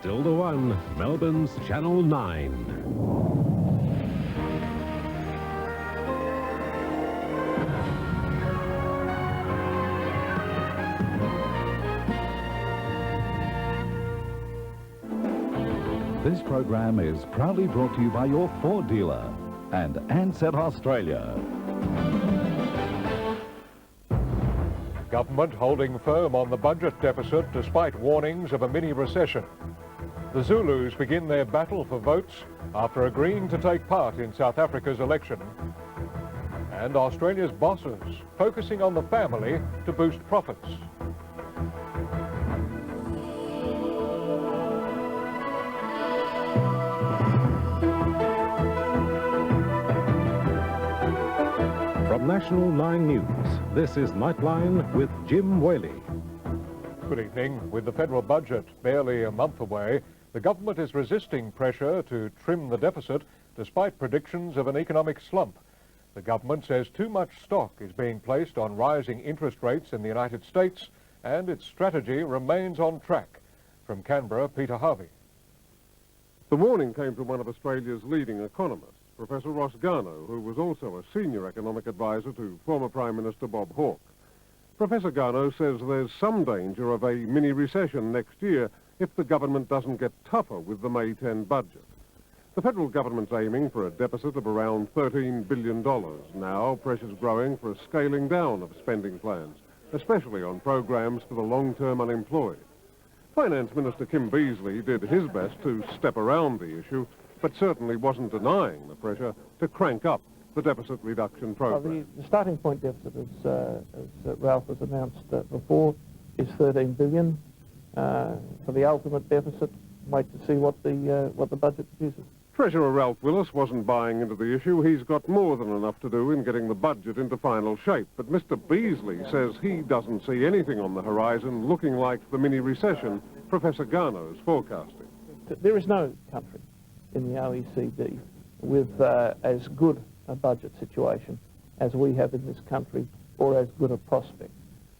Still the one, Melbourne's Channel 9. This program is proudly brought to you by your Ford dealer and Ansett Australia. Government holding firm on the budget deficit despite warnings of a mini-recession. The Zulus begin their battle for votes after agreeing to take part in South Africa's election. And Australia's bosses focusing on the family to boost profits. From National 9 News, this is Nightline with Jim Waley. Good evening. With the federal budget barely a month away, the government is resisting pressure to trim the deficit despite predictions of an economic slump. The government says too much stock is being placed on rising interest rates in the United States and its strategy remains on track. From Canberra, Peter Harvey. The warning came from one of Australia's leading economists, Professor Ross Garnaut, who was also a senior economic advisor to former Prime Minister Bob Hawke. Professor Garnaut says there's some danger of a mini-recession next year if the government doesn't get tougher with the May 10 budget. The federal government's aiming for a deficit of around $13 billion. Now, pressure's growing for a scaling down of spending plans, especially on programs for the long-term unemployed. Finance Minister Kim Beazley did his best to step around the issue, but certainly wasn't denying the pressure to crank up the deficit reduction program. Well, the starting point deficit, as Ralph has announced before, is $13 billion. For the ultimate deficit, wait to see what the budget produces. Treasurer Ralph Willis wasn't buying into the issue. He's got more than enough to do in getting the budget into final shape. But Mr. Beazley says he doesn't see anything on the horizon looking like the mini-recession Professor Garnaut is forecasting. There is no country in the OECD with as good a budget situation as we have in this country, or as good a prospect.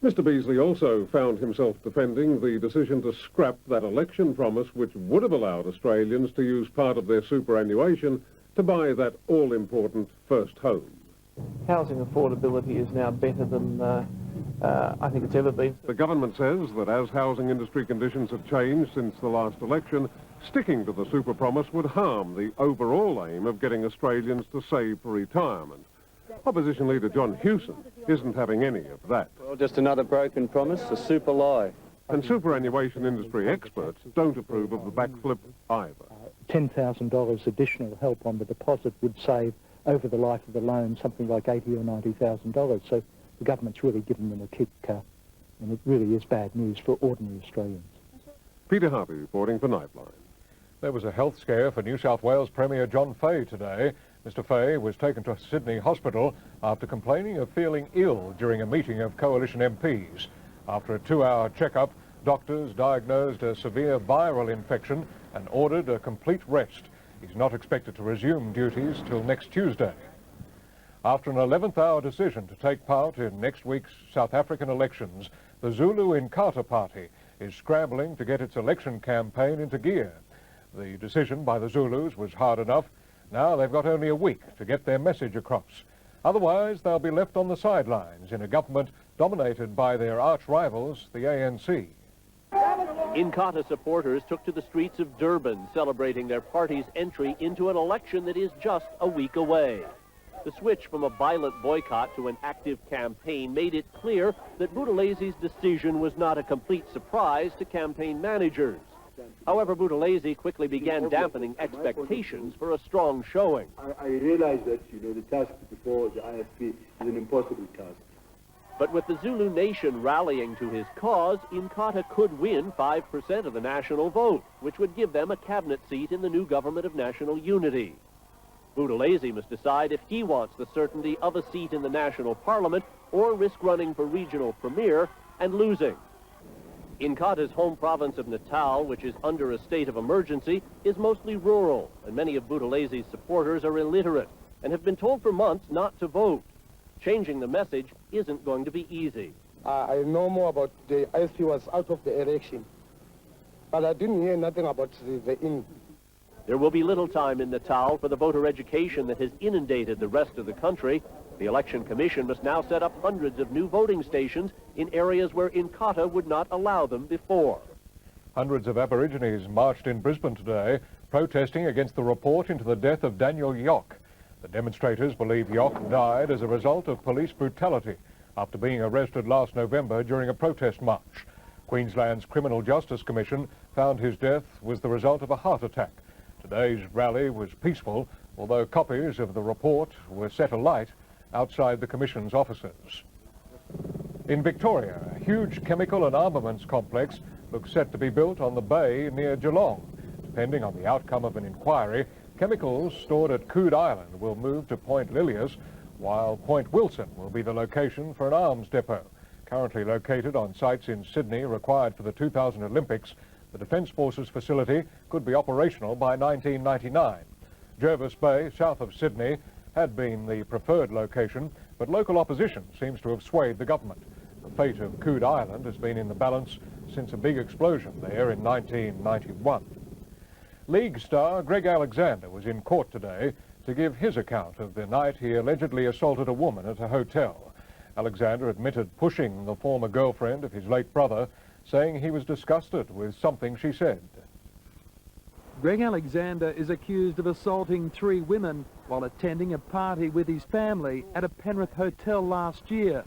Mr. Beazley also found himself defending the decision to scrap that election promise which would have allowed Australians to use part of their superannuation to buy that all-important first home. Housing affordability is now better than I think it's ever been. The government says that as housing industry conditions have changed since the last election, sticking to the super promise would harm the overall aim of getting Australians to save for retirement. Opposition leader John Hewson isn't having any of that. Well, just another broken promise, a super lie. And superannuation industry experts don't approve of the backflip either. $10,000 additional help on the deposit would save over the life of the loan something like $80,000 or $90,000. So the government's really given them a kick, and it really is bad news for ordinary Australians. Peter Harvey reporting for Nightline. There was a health scare for New South Wales Premier John Fahey today. Mr. Fahey was taken to Sydney Hospital after complaining of feeling ill during a meeting of Coalition MPs. After a 2-hour checkup, doctors diagnosed a severe viral infection and ordered a complete rest. He's not expected to resume duties till next Tuesday. After an 11th hour decision to take part in next week's South African elections, the Zulu Inkatha Party is scrambling to get its election campaign into gear. The decision by the Zulus was hard enough. Now they've got only a week to get their message across. Otherwise, they'll be left on the sidelines in a government dominated by their arch-rivals, the ANC. Inkatha supporters took to the streets of Durban, celebrating their party's entry into an election that is just a week away. The switch from a violent boycott to an active campaign made it clear that Buthelezzi's decision was not a complete surprise to campaign managers. However, Buthelezzi quickly began dampening expectations for a strong showing. I realize that, the task before the IFP is an impossible task. But with the Zulu nation rallying to his cause, Inkatha could win 5% of the national vote, which would give them a cabinet seat in the new government of national unity. Buthelezzi must decide if he wants the certainty of a seat in the national parliament or risk running for regional premier and losing. Inkatha's home province of Natal, which is under a state of emergency, is mostly rural, and many of Buthelezzi's supporters are illiterate and have been told for months not to vote. Changing the message isn't going to be easy. I know more about the IFP was out of the election. but I didn't hear nothing about the in. There will be little time in Natal for the voter education that has inundated the rest of the country. The Election Commission must now set up hundreds of new voting stations in areas where Inkatha would not allow them before. Hundreds of Aborigines marched in Brisbane today, protesting against the report into the death of Daniel Yock. The demonstrators believe Yock died as a result of police brutality after being arrested last November during a protest march. Queensland's Criminal Justice Commission found his death was the result of a heart attack. Today's rally was peaceful, although copies of the report were set alight outside the Commission's offices. In Victoria, a huge chemical and armaments complex looks set to be built on the bay near Geelong. Depending on the outcome of an inquiry, chemicals stored at Coode Island will move to Point Lilias, while Point Wilson will be the location for an arms depot. Currently located on sites in Sydney required for the 2000 Olympics, the Defence Forces facility could be operational by 1999. Jervis Bay, south of Sydney, had been the preferred location, but local opposition seems to have swayed the government. The fate of Coode Island has been in the balance since a big explosion there in 1991. League star Greg Alexander was in court today to give his account of the night he allegedly assaulted a woman at a hotel. Alexander admitted pushing the former girlfriend of his late brother, saying he was disgusted with something she said. Greg Alexander is accused of assaulting 3 women while attending a party with his family at a Penrith hotel last year.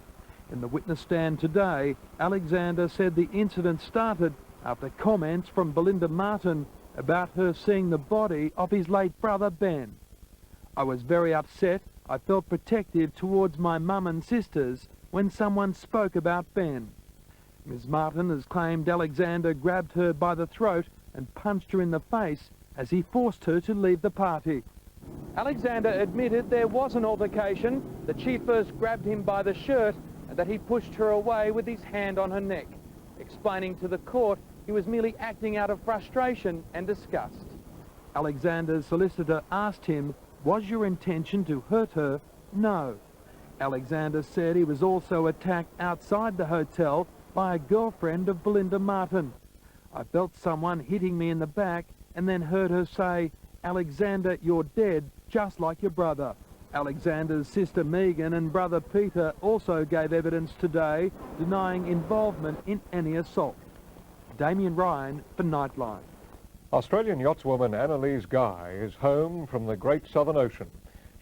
In the witness stand today, Alexander said the incident started after comments from Belinda Martin about her seeing the body of his late brother Ben. I was very upset. I felt protective towards my mum and sisters when someone spoke about Ben. Ms. Martin has claimed Alexander grabbed her by the throat and punched her in the face as he forced her to leave the party. Alexander admitted there was an altercation, that she first grabbed him by the shirt and that he pushed her away with his hand on her neck, explaining to the court he was merely acting out of frustration and disgust. Alexander's solicitor asked him, "Was your intention to hurt her?" "No." Alexander said he was also attacked outside the hotel by a girlfriend of Belinda Martin. "I felt someone hitting me in the back and then heard her say, 'Alexander, you're dead, just like your brother.'" Alexander's sister Megan and brother Peter also gave evidence today, denying involvement in any assault. Damien Ryan for Nightline. Australian yachtswoman Annalise Guy is home from the Great Southern Ocean.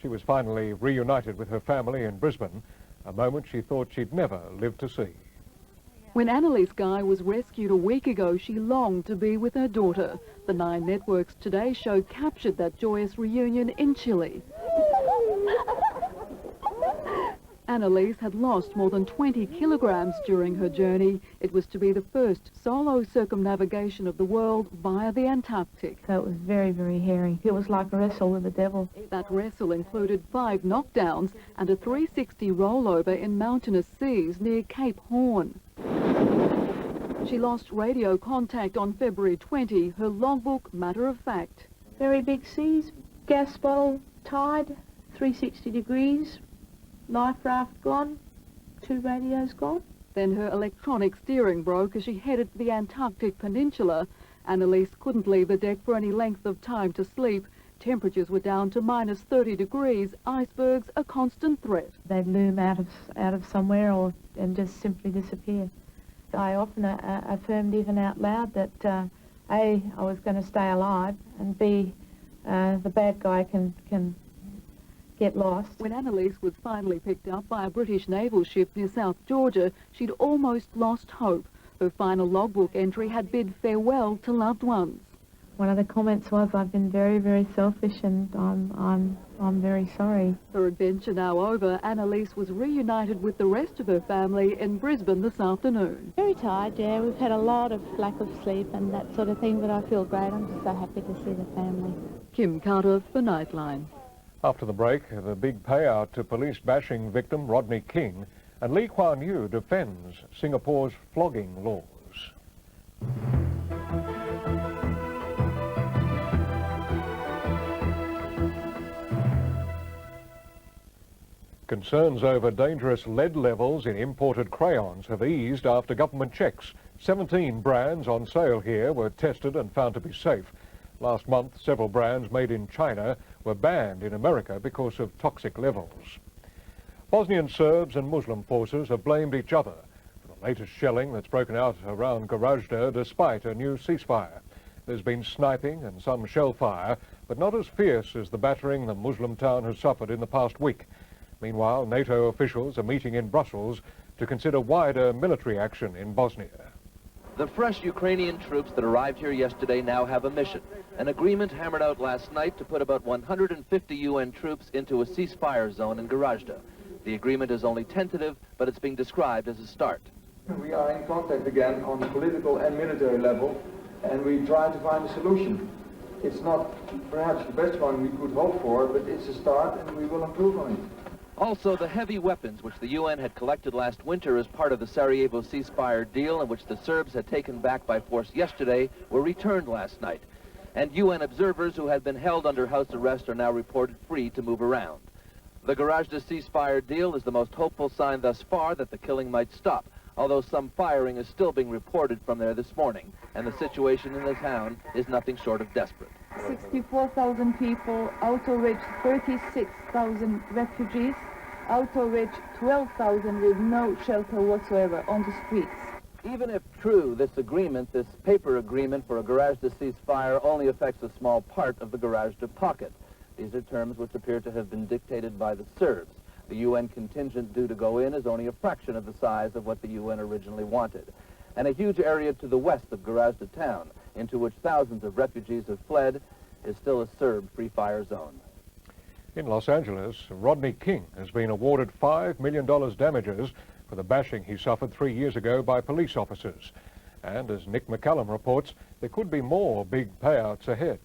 She was finally reunited with her family in Brisbane, a moment she thought she'd never live to see. When Annalise Guy was rescued a week ago, she longed to be with her daughter. The 9 networks Today show captured that joyous reunion in Chile. Annalise had lost more than 20 kilograms during her journey. It was to be the first solo circumnavigation of the world via the Antarctic. So it was very, very hairy. It was like a wrestle with the devil. That wrestle included 5 knockdowns and a 360 rollover in mountainous seas near Cape Horn. She lost radio contact on February 20, her logbook matter of fact. Very big seas, gas bottle tied, 360 degrees, life raft gone, 2 radios gone. Then her electronic steering broke as she headed for the Antarctic Peninsula. Annalise couldn't leave the deck for any length of time to sleep. Temperatures were down to minus 30 degrees, icebergs a constant threat. They'd loom out of somewhere and just simply disappear. I often affirmed even out loud that A, I was going to stay alive, and B, the bad guy can get lost. When Annalise was finally picked up by a British naval ship near South Georgia, she'd almost lost hope. Her final logbook entry had bid farewell to loved ones. One of the comments was, "I've been very, very selfish, and I'm very sorry." Her adventure now over, Annalise was reunited with the rest of her family in Brisbane this afternoon. Very tired, yeah. We've had a lot of lack of sleep and that sort of thing, but I feel great. I'm just so happy to see the family. Kim Carter for Nightline. After the break, the big payout to police bashing victim Rodney King, and Lee Kuan Yew defends Singapore's flogging laws. Concerns over dangerous lead levels in imported crayons have eased after government checks 17 brands on sale here were tested and found to be safe. Last month, several brands made in China were banned in America because of toxic levels. Bosnian Serbs and Muslim forces have blamed each other for the latest shelling that's broken out around Gorazda despite a new ceasefire. There's been sniping and some shell fire, but not as fierce as the battering the Muslim town has suffered in the past week. Meanwhile, NATO officials are meeting in Brussels to consider wider military action in Bosnia. The fresh Ukrainian troops that arrived here yesterday now have a mission. An agreement hammered out last night to put about 150 UN troops into a ceasefire zone in Gorazda. The agreement is only tentative, but it's being described as a start. We are in contact again on the political and military level, and we try to find a solution. It's not perhaps the best one we could hope for, but it's a start and we will improve on it. Also, the heavy weapons which the UN had collected last winter as part of the Sarajevo ceasefire deal and which the Serbs had taken back by force yesterday were returned last night. And UN observers who had been held under house arrest are now reported free to move around. The Gorazda ceasefire deal is the most hopeful sign thus far that the killing might stop, although some firing is still being reported from there this morning, and the situation in the town is nothing short of desperate. 64,000 people, out of which 36,000 refugees, out of which 12,000 with no shelter whatsoever on the streets. Even if true, this agreement, this paper agreement for a Gorazda ceasefire only affects a small part of the Gorazda pocket. These are terms which appear to have been dictated by the Serbs. The UN contingent due to go in is only a fraction of the size of what the UN originally wanted. And a huge area to the west of Gorazda town, into which thousands of refugees have fled, is still a Serb free fire zone. In Los Angeles, Rodney King has been awarded $5 million damages for the bashing he suffered 3 years ago by police officers. And as Nick McCallum reports, there could be more big payouts ahead.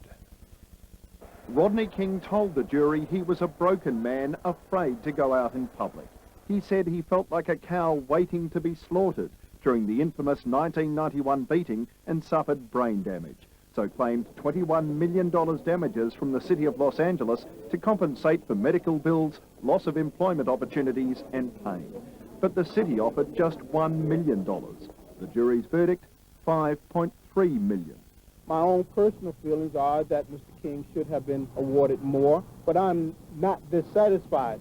Rodney King told the jury he was a broken man afraid to go out in public. He said he felt like a cow waiting to be slaughtered during the infamous 1991 beating and suffered brain damage, so claimed $21 million damages from the city of Los Angeles to compensate for medical bills, loss of employment opportunities and pain. But the city offered just $1 million. The jury's verdict, $5.3 million. My own personal feelings are that Mr. King should have been awarded more, but I'm not dissatisfied.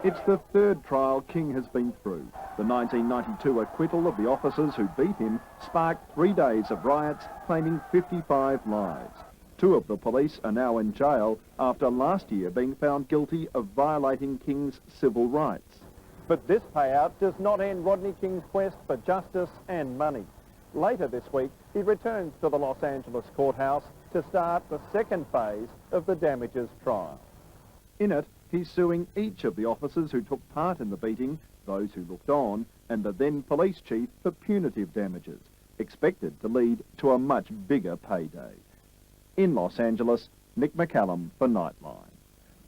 It's the third trial King has been through. The 1992 acquittal of the officers who beat him sparked 3 days of riots, claiming 55 lives. 2 of the police are now in jail after last year being found guilty of violating King's civil rights. But this payout does not end Rodney King's quest for justice and money. Later this week, he returns to the Los Angeles courthouse to start the second phase of the damages trial. In it, he's suing each of the officers who took part in the beating, those who looked on, and the then police chief for punitive damages, expected to lead to a much bigger payday. In Los Angeles, Nick McCallum for Nightline.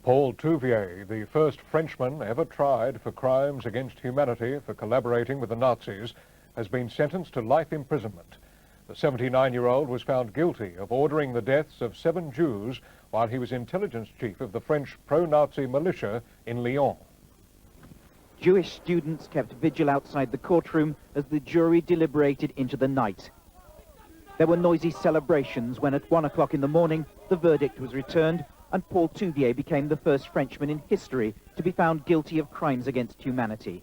Paul Touvier, the first Frenchman ever tried for crimes against humanity for collaborating with the Nazis, has been sentenced to life imprisonment. The 79-year-old was found guilty of ordering the deaths of 7 Jews while he was intelligence chief of the French pro-Nazi militia in Lyon. Jewish students kept vigil outside the courtroom as the jury deliberated into the night. There were noisy celebrations when at 1 o'clock in the morning the verdict was returned and Paul Touvier became the first Frenchman in history to be found guilty of crimes against humanity.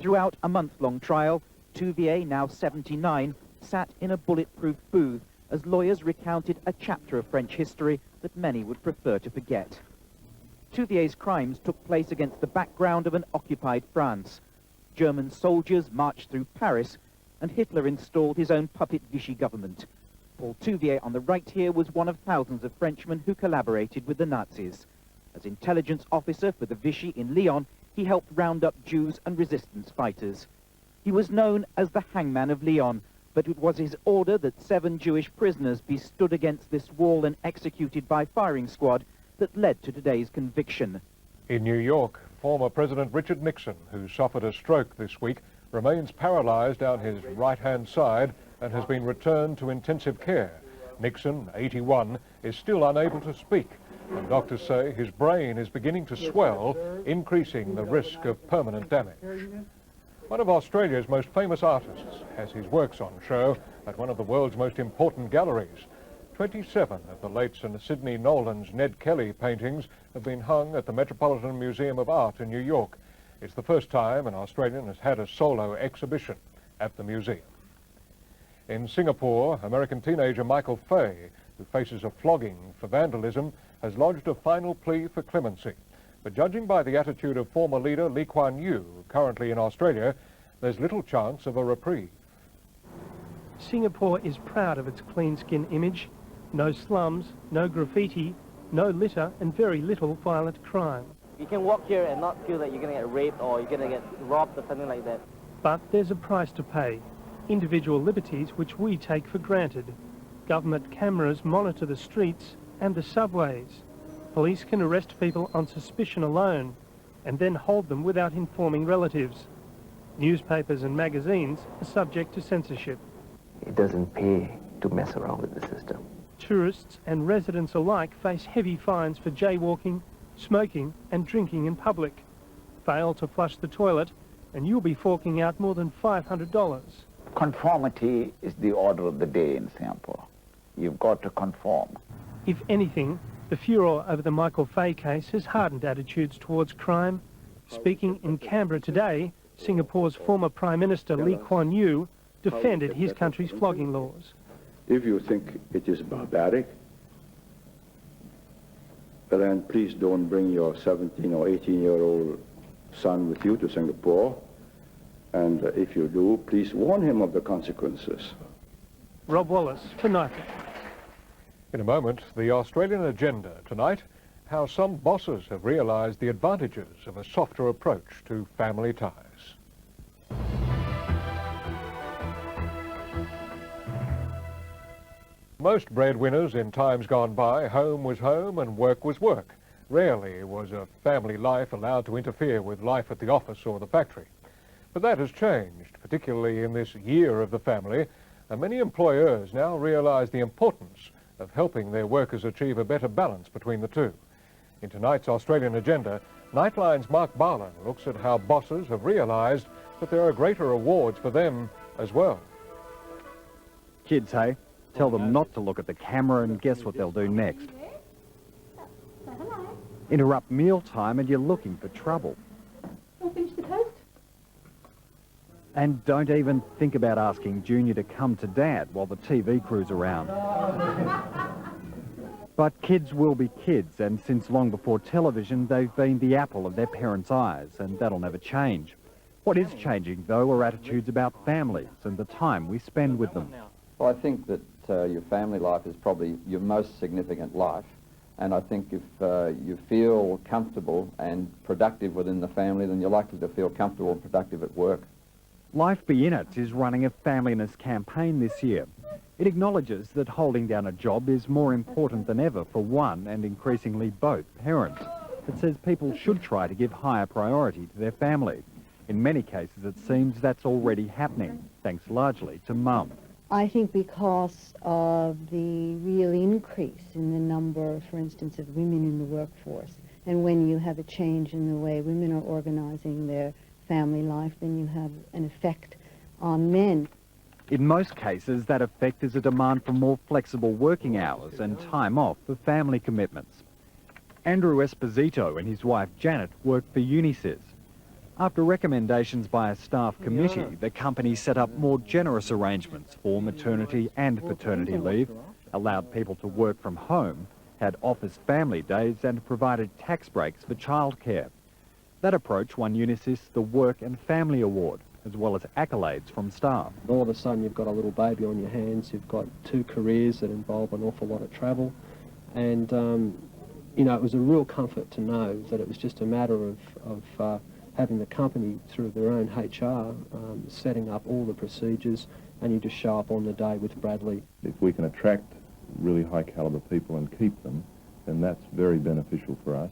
Throughout a month-long trial, Touvier, now 79, sat in a bulletproof booth as lawyers recounted a chapter of French history that many would prefer to forget. Touvier's crimes took place against the background of an occupied France. German soldiers marched through Paris, and Hitler installed his own puppet Vichy government. Paul Touvier on the right here was one of thousands of Frenchmen who collaborated with the Nazis. As intelligence officer for the Vichy in Lyon, he helped round up Jews and resistance fighters. He was known as the Hangman of Lyon, but it was his order that 7 Jewish prisoners be stood against this wall and executed by firing squad that led to today's conviction. In New York, former President Richard Nixon, who suffered a stroke this week, remains paralyzed down his right-hand side and has been returned to intensive care. Nixon, 81, is still unable to speak, and doctors say his brain is beginning to swell, increasing the risk of permanent damage. One of Australia's most famous artists has his works on show at one of the world's most important galleries. 27 of the late St. Sidney Nolan's Ned Kelly paintings have been hung at the Metropolitan Museum of Art in New York. It's the first time an Australian has had a solo exhibition at the museum. In Singapore, American teenager Michael Fay, who faces a flogging for vandalism, has lodged a final plea for clemency. But judging by the attitude of former leader Lee Kuan Yew, currently in Australia, there's little chance of a reprieve. Singapore is proud of its clean-skin image. No slums, no graffiti, no litter, and very little violent crime. You can walk here and not feel that you're going to get raped or you're going to get robbed or something like that. But there's a price to pay. Individual liberties which we take for granted. Government cameras monitor the streets and the subways. Police can arrest people on suspicion alone and then hold them without informing relatives. Newspapers and magazines are subject to censorship. It doesn't pay to mess around with the system. Tourists and residents alike face heavy fines for jaywalking, smoking and drinking in public. Fail to flush the toilet and you'll be forking out more than $500. Conformity is the order of the day in Singapore. You've got to conform. If anything, the furor over the Michael Fay case has hardened attitudes towards crime. Speaking in Canberra today, Singapore's former Prime Minister Lee Kuan Yew defended his country's flogging laws. If you think it is barbaric, then please don't bring your 17 or 18-year-old son with you to Singapore. And if you do, please warn him of the consequences. Rob Wallace for Nightline. In a moment, the Australian agenda tonight, how some bosses have realised the advantages of a softer approach to family ties. Most breadwinners in times gone by, home was home and work was work. Rarely was a family life allowed to interfere with life at the office or the factory. But that has changed, particularly in this year of the family, and many employers now realise the importance of helping their workers achieve a better balance between the two. In tonight's Australian agenda, Nightline's Mark Barlow looks at how bosses have realised that there are greater rewards for them as well. Kids, hey? Tell them not to look at the camera and guess what they'll do next. Interrupt mealtime and you're looking for trouble. I'll finish the toast. And don't even think about asking Junior to come to Dad while the TV crew's around. But kids will be kids, and since long before television, they've been the apple of their parents' eyes, and that'll never change. What is changing, though, are attitudes about families and the time we spend with them. Well, I think that your family life is probably your most significant life. And I think if you feel comfortable and productive within the family, then you're likely to feel comfortable and productive at work. Life Be In It is running a familyness campaign this year. It acknowledges that holding down a job is more important than ever for one and increasingly both parents. It says people should try to give higher priority to their family. In many cases, it seems that's already happening, thanks largely to mum. I think because of the real increase in the number, for instance, of women in the workforce, and when you have a change in the way women are organising their family life, then you have an effect on men. In most cases, that effect is a demand for more flexible working hours and time off for family commitments. Andrew Esposito and his wife Janet work for Unisys. After recommendations by a staff committee, the company set up more generous arrangements for maternity and paternity leave, allowed people to work from home, had office family days and provided tax breaks for childcare. That approach won Unisys the Work and Family Award, as well as accolades from staff. All of a sudden you've got a little baby on your hands, you've got two careers that involve an awful lot of travel, and you know, it was a real comfort to know that it was just a matter of having the company through their own HR setting up all the procedures, and you just show up on the day with Bradley. If we can attract really high caliber people and keep them, then that's very beneficial for us,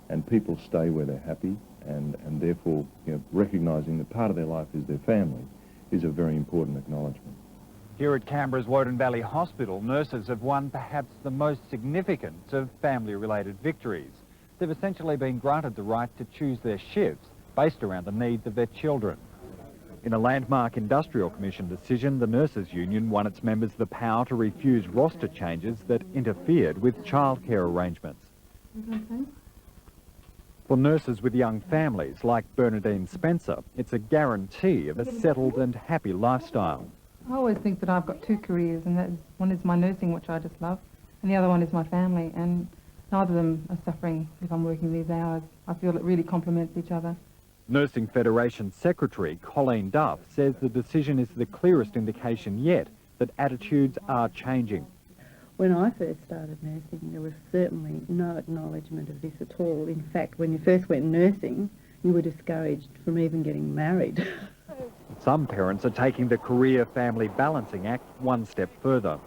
and people stay where they're happy, and therefore, you know, recognising that part of their life is their family is a very important acknowledgement. Here at Canberra's Woden Valley Hospital, nurses have won perhaps the most significant of family-related victories. They've essentially been granted the right to choose their shifts based around the needs of their children. In a landmark Industrial Commission decision, the Nurses Union won its members the power to refuse roster changes that interfered with childcare arrangements. For nurses with young families like Bernadine Spencer, it's a guarantee of a settled and happy lifestyle. I always think that I've got two careers, and that is, one is my nursing, which I just love, and the other one is my family, and neither of them are suffering if I'm working these hours. I feel it really complements each other. Nursing Federation Secretary Colleen Duff says the decision is the clearest indication yet that attitudes are changing. When I first started nursing, there was certainly no acknowledgement of this at all. In fact, when you first went nursing, you were discouraged from even getting married. Some parents are taking the career-family balancing act one step further.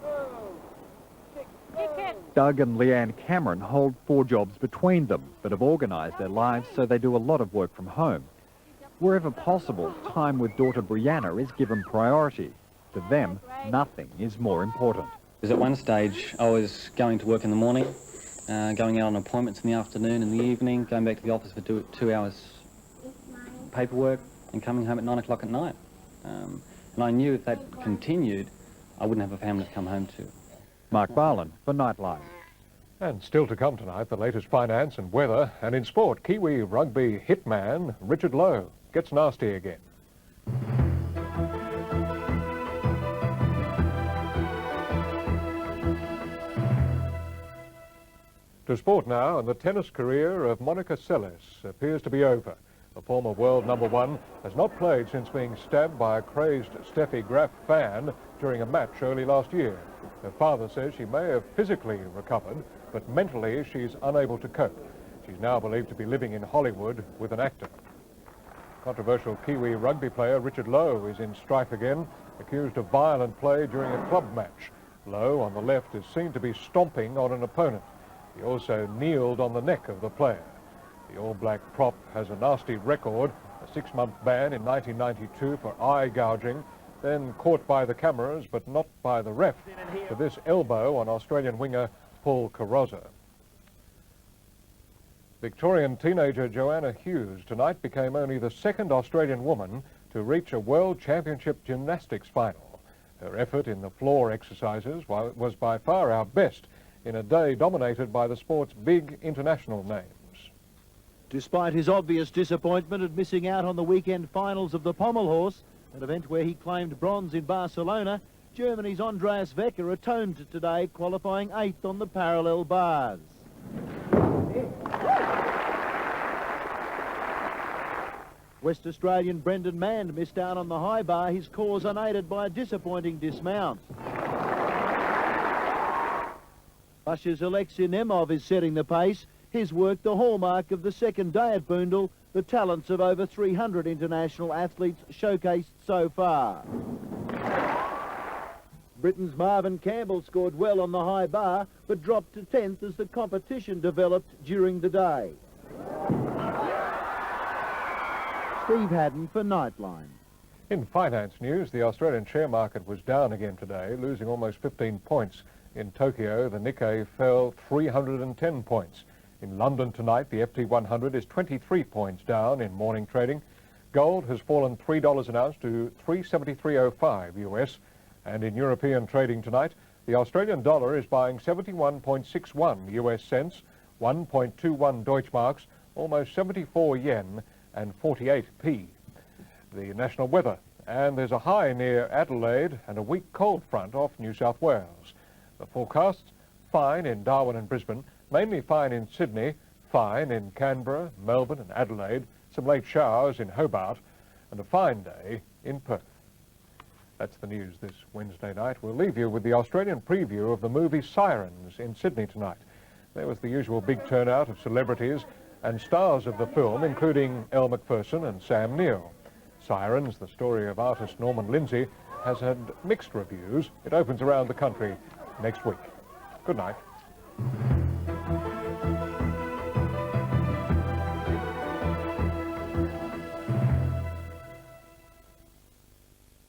Doug and Leanne Cameron hold 4 jobs between them, but have organised their lives so they do a lot of work from home. Wherever possible, time with daughter Brianna is given priority. To them, nothing is more important. Because at one stage, I was going to work in the morning, going out on appointments in the afternoon and the evening, going back to the office for 2 hours paperwork, and coming home at 9 o'clock at night. And I knew if that continued, I wouldn't have a family to come home to. Mark Barlin for Nightline. And still to come tonight, the latest finance and weather. And in sport, Kiwi rugby hitman Richard Lowe gets nasty again. To sport now, and the tennis career of Monica Seles appears to be over. The former world #1 has not played since being stabbed by a crazed Steffi Graf fan during a match early last year. Her father says she may have physically recovered, but mentally she's unable to cope. She's now believed to be living in Hollywood with an actor. Controversial Kiwi rugby player Richard Lowe is in strife again, accused of violent play during a club match. Lowe, on the left, is seen to be stomping on an opponent. He also kneeled on the neck of the player. The All Black prop has a nasty record, a 6-month ban in 1992 for eye gouging, then caught by the cameras but not by the ref for this elbow on Australian winger Paul Carozza. Victorian teenager Joanna Hughes tonight became only the 2nd Australian woman to reach a World Championship Gymnastics final. Her effort in the floor exercises was by far our best in a day dominated by the sport's big international names. Despite his obvious disappointment at missing out on the weekend finals of the pommel horse, an event where he claimed bronze in Barcelona, Germany's Andreas Wecker atoned today, qualifying 8th on the parallel bars. West Australian Brendan Mann missed out on the high bar, his cause unaided by a disappointing dismount. Russia's Alexei Nemov is setting the pace, his work the hallmark of the second day at Boondall, the talents of over 300 international athletes showcased so far. Britain's Marvin Campbell scored well on the high bar, but dropped to 10th as the competition developed during the day. Steve Haddon for Nightline. In finance news, the Australian share market was down again today, losing almost 15 points. In Tokyo, the Nikkei fell 310 points. In London tonight, the FT 100 is 23 points down in morning trading. Gold has fallen $3 an ounce to $373.05 US. And in European trading tonight, the Australian dollar is buying 71.61 US cents, 1.21 Deutschmarks, almost 74 yen and 48p. The national weather, and there's a high near Adelaide and a weak cold front off New South Wales. The forecasts, fine in Darwin and Brisbane, mainly fine in Sydney, fine in Canberra, Melbourne and Adelaide, some late showers in Hobart, and a fine day in Perth. That's the news this Wednesday night. We'll leave you with the Australian preview of the movie Sirens in Sydney tonight. There was the usual big turnout of celebrities and stars of the film, including Elle Macpherson and Sam Neill. Sirens, the story of artist Norman Lindsay, has had mixed reviews. It opens around the country next week. Good night.